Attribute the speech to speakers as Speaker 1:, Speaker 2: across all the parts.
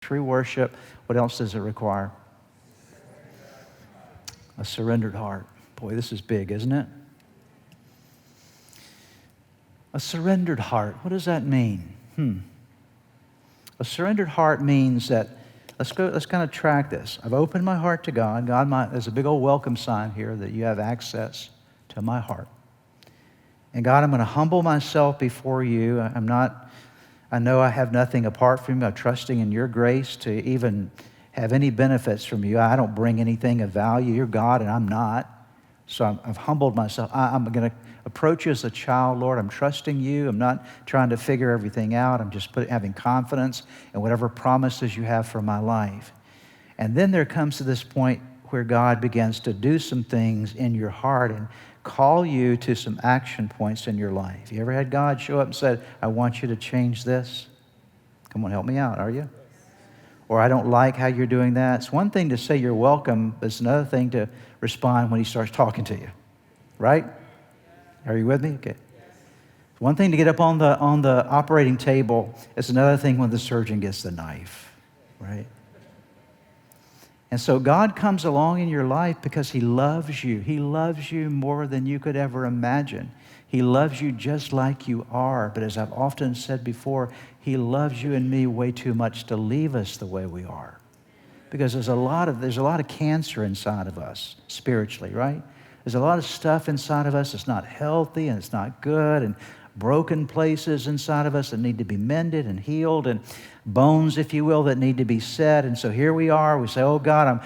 Speaker 1: True worship, what else does it require? A surrendered heart. Boy, this is big, isn't it? A surrendered heart. What does that mean? A surrendered heart means that, let's kind of track this. I've opened my heart to God. There's a big old welcome sign here that you have access to my heart. And God, I'm going to humble myself before you. I know I have nothing apart from you. I'm trusting in your grace to even have any benefits from you. I don't bring anything of value. You're God and I'm not. So I've humbled myself. I'm going to approach you as a child, Lord. I'm trusting you. I'm not trying to figure everything out. I'm just having confidence in whatever promises you have for my life. And then there comes to this point where God begins to do some things in your heart and call you to some action points in your life. You ever had God show up and said, I want you to change this? Come on, help me out, are you? Or I don't like how you're doing that. It's one thing to say you're welcome, but it's another thing to respond when he starts talking to you, right? Are you with me? Okay. It's one thing to get up on the operating table. It's another thing when the surgeon gets the knife, right? And so God comes along in your life because he loves you. He loves you more than you could ever imagine. He loves you just like you are. But as I've often said before, he loves you and me way too much to leave us the way we are. Because there's a lot of cancer inside of us spiritually, right? There's a lot of stuff inside of us that's not healthy and it's not good, and broken places inside of us that need to be mended and healed, and bones, if you will, that need to be set. And so here we are. We say, oh, God,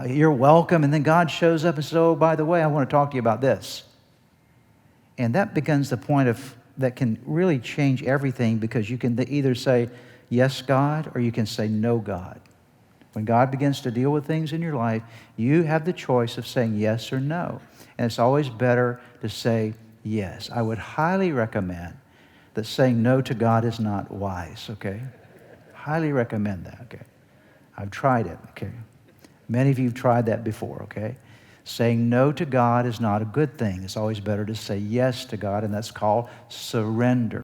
Speaker 1: you're welcome. And then God shows up and says, oh, by the way, I want to talk to you about this. And that begins the point that can really change everything, because you can either say, yes, God, or you can say, no, God. When God begins to deal with things in your life, you have the choice of saying yes or no. And it's always better to say yes. I would highly recommend that saying no to God is not wise, okay? Highly recommend that, okay? I've tried it, okay? Many of you have tried that before, okay? Saying no to God is not a good thing. It's always better to say yes to God, and that's called surrender.